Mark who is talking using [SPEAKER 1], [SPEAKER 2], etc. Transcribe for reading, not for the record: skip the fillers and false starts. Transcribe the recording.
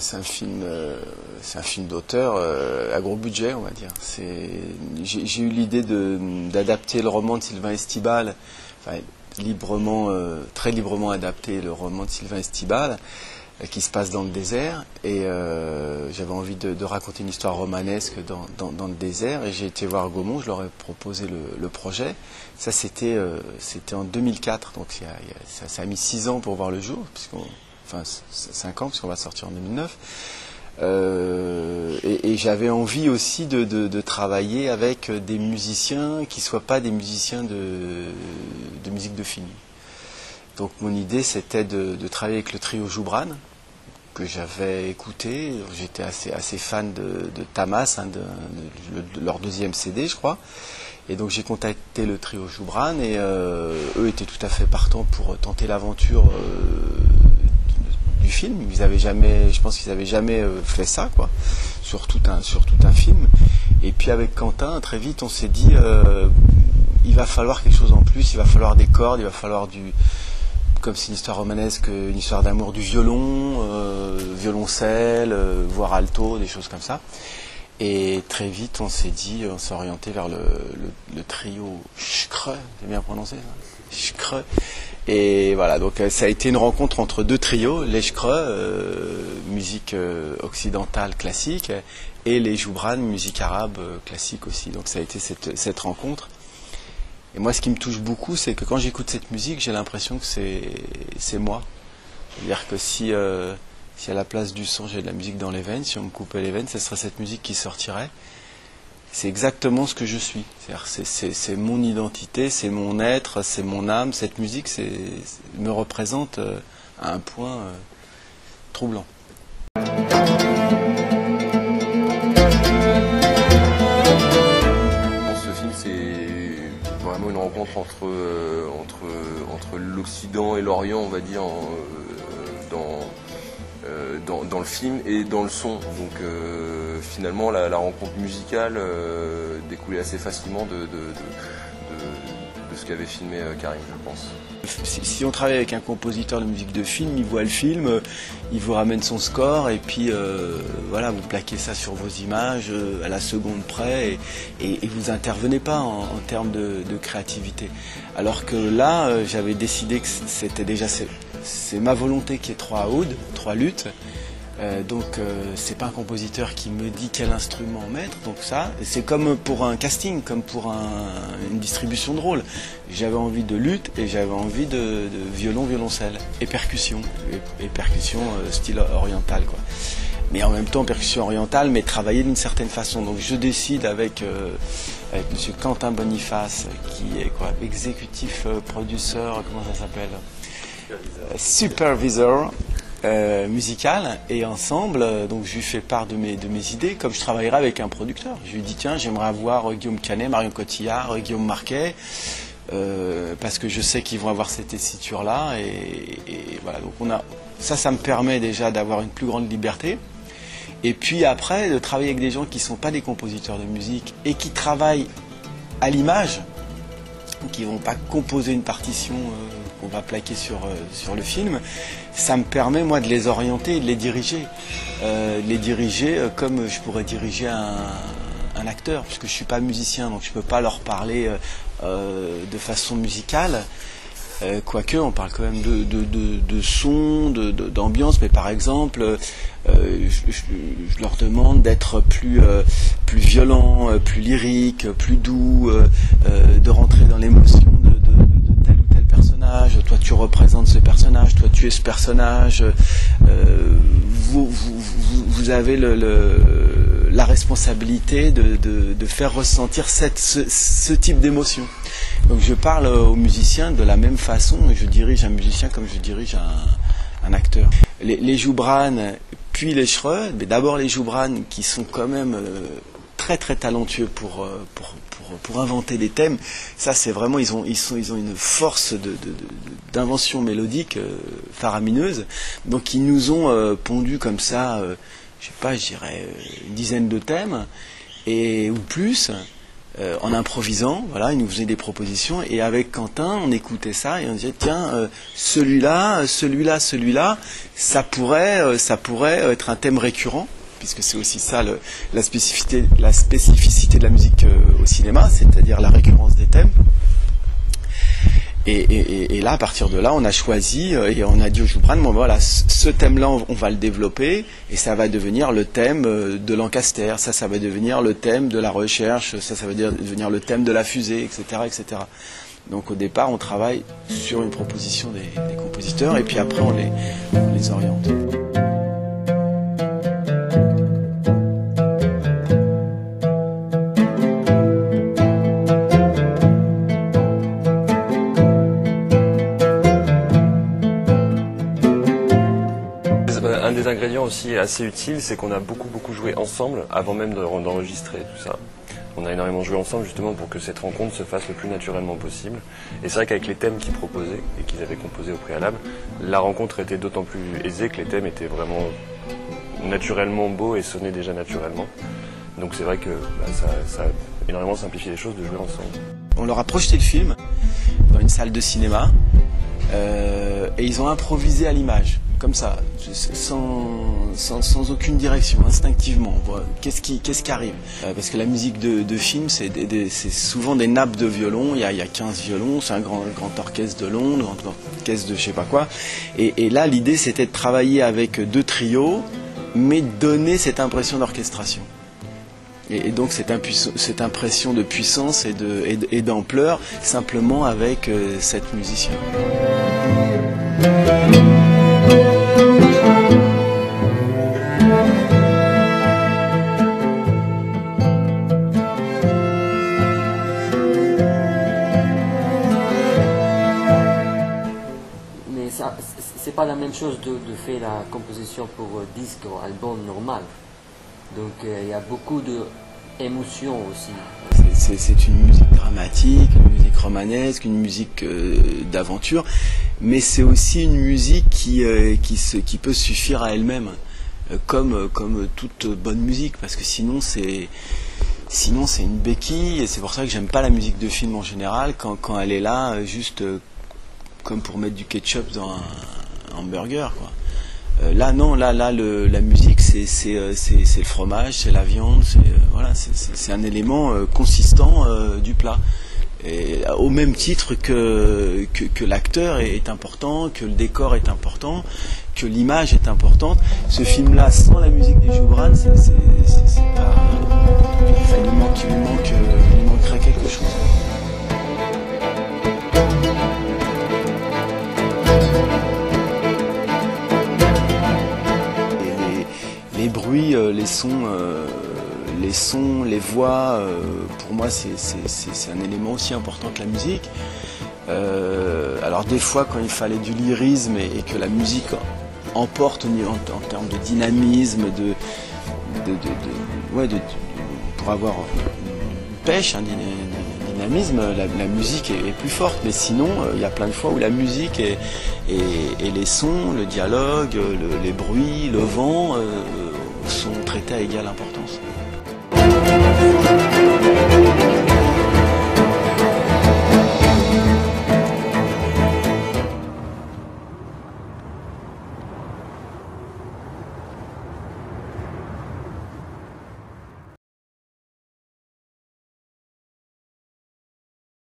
[SPEAKER 1] c'est un film d'auteur à gros budget, on va dire. J'ai eu l'idée d'adapter le roman de Sylvain Estibal, enfin, très librement adapter le roman de Sylvain Estibal, qui se passe dans le désert, et j'avais envie de raconter une histoire romanesque dans le désert, et j'ai été voir Gaumont, je leur ai proposé le projet. Ça, c'était en 2004, donc ça a mis 6 ans pour voir le jour, enfin 5 ans, puisqu'on va sortir en 2009. Et j'avais envie aussi de travailler avec des musiciens qui ne soient pas des musiciens de musique de film. Donc mon idée, c'était de travailler avec le trio Joubran, que j'avais écouté. J'étais assez fan de Tamas, de leur 2e CD, je crois. Et donc j'ai contacté le trio Joubran, et eux étaient tout à fait partants pour tenter l'aventure du film. Je pense qu'ils n'avaient jamais fait ça, quoi, sur tout un film. Et puis avec Quentin, très vite, on s'est dit, il va falloir quelque chose en plus, il va falloir des cordes, il va falloir comme c'est une histoire romanesque, une histoire d'amour du violon, violoncelle, voire alto, des choses comme ça. Et très vite, on s'est orienté vers le trio Schkreux, j'ai bien prononcé ça, Schkreux. Et voilà, donc ça a été une rencontre entre 2 trios, les Schkreux, musique occidentale classique, et les Joubran, musique arabe classique aussi. Donc ça a été cette rencontre. Et moi, ce qui me touche beaucoup, c'est que quand j'écoute cette musique, j'ai l'impression que c'est moi. C'est-à-dire que si à la place du son, j'ai de la musique dans les veines, si on me coupait les veines, ce serait cette musique qui sortirait. C'est exactement ce que je suis. C'est mon identité, c'est mon être, c'est mon âme. Cette musique me représente à un point troublant.
[SPEAKER 2] Vraiment une rencontre entre l'Occident et l'Orient, on va dire, dans le film et dans le son. Donc finalement la rencontre musicale découlait assez facilement de ce qu'avait filmé Karim, je pense.
[SPEAKER 1] Si on travaille avec un compositeur de musique de film, il voit le film, il vous ramène son score, et puis voilà, vous plaquez ça sur vos images à la seconde près, et vous intervenez pas en termes de créativité. Alors que là, j'avais décidé que c'était déjà c'est ma volonté qui est 3 ouds, 3 luttes. Donc c'est pas un compositeur qui me dit quel instrument mettre, donc ça c'est comme pour un casting, comme pour une distribution de rôle. J'avais envie de luth et j'avais envie de violon, violoncelle et percussion style oriental, quoi. Mais en même temps percussion orientale, mais travaillée d'une certaine façon. Donc je décide avec monsieur Quentin Boniface, qui est quoi, exécutif produceur, comment ça s'appelle, supervisor musical, et ensemble, donc je lui fais part de mes idées, comme je travaillerai avec un producteur. Je lui dis, tiens, j'aimerais avoir Guillaume Canet, Marion Cotillard, Guillaume Marquet, parce que je sais qu'ils vont avoir cette tessiture-là, et voilà. Donc ça me permet déjà d'avoir une plus grande liberté. Et puis après, de travailler avec des gens qui ne sont pas des compositeurs de musique et qui travaillent à l'image, qui ne vont pas composer une partition qu'on va plaquer sur le film, ça me permet, moi, de les orienter et de les diriger. Comme je pourrais diriger un acteur, puisque je ne suis pas musicien, donc je ne peux pas leur parler de façon musicale. Quoique, on parle quand même de son, d'ambiance, mais par exemple, je leur demande d'être plus violent, plus lyrique, plus doux, de rentrer dans l'émotion de tel ou tel personnage. Toi, tu représentes ce personnage, toi, tu es ce personnage. Vous avez la responsabilité de faire ressentir ce type d'émotion. Donc je parle aux musiciens de la même façon, et je dirige un musicien comme je dirige un acteur. Les Joubran, puis les Schkreux, mais d'abord les Joubran, qui sont quand même très très talentueux pour inventer des thèmes. Ça, c'est vraiment, ils ont une force d'invention mélodique faramineuse. Donc ils nous ont pondu comme ça, je sais pas, je dirais une dizaine de thèmes, ou plus. en improvisant, voilà, il nous faisait des propositions, et avec Quentin, on écoutait ça et on disait tiens, celui-là, ça pourrait être un thème récurrent, puisque c'est aussi ça la spécificité de la musique au cinéma, c'est-à-dire la récurrence des thèmes. Et là, à partir de là, on a choisi et on a dit au Joubran, bon voilà, ce thème-là, on va le développer et ça va devenir le thème de Lancaster, ça va devenir le thème de la recherche, ça va devenir le thème de la fusée, etc., etc. Donc au départ, on travaille sur une proposition des compositeurs et puis après, on les oriente.
[SPEAKER 3] Un des ingrédients aussi assez utiles, c'est qu'on a beaucoup joué ensemble avant même d'enregistrer tout ça. On a énormément joué ensemble justement pour que cette rencontre se fasse le plus naturellement possible. Et c'est vrai qu'avec les thèmes qu'ils proposaient et qu'ils avaient composés au préalable, la rencontre était d'autant plus aisée que les thèmes étaient vraiment naturellement beaux et sonnaient déjà naturellement. Donc c'est vrai que ça a énormément simplifié les choses de jouer ensemble.
[SPEAKER 1] On leur a projeté le film dans une salle de cinéma et ils ont improvisé à l'image. Comme ça, sans aucune direction, instinctivement. Qu'est-ce qui arrive parce que la musique de film, c'est souvent des nappes de violon, il y a 15 violons, c'est un grand orchestre de Londres, un grand orchestre de je sais pas quoi. Et là, l'idée, c'était de travailler avec 2 trios, mais donner cette impression d'orchestration. Et donc cette impression de puissance et d'ampleur, simplement avec 7 musiciens.
[SPEAKER 4] Mais ça, c'est pas la même chose de faire la composition pour disque ou album normal. Donc il y a beaucoup d'émotions aussi.
[SPEAKER 1] C'est une musique dramatique, une musique romanesque, une musique d'aventure, mais c'est aussi une musique qui peut suffire à elle-même, comme toute bonne musique, parce que sinon c'est une béquille, et c'est pour ça que j'aime pas la musique de film en général, quand elle est là, juste comme pour mettre du ketchup dans un hamburger, quoi. Là non, la musique c'est le fromage, c'est la viande, c'est un élément consistant du plat. Et au même titre que l'acteur est important, que le décor est important, que l'image est importante. Ce film-là, sans la musique des Joubran, c'est pas. Il manquerait quelque chose. Les bruits, les sons, les voix, pour moi c'est un élément aussi important que la musique. Alors des fois quand il fallait du lyrisme et que la musique emporte en termes de dynamisme, pour avoir une pêche, un dynamisme, la musique est plus forte. Mais sinon, il y a plein de fois où la musique et les sons, le dialogue, les bruits, le vent sont traités à égale importance.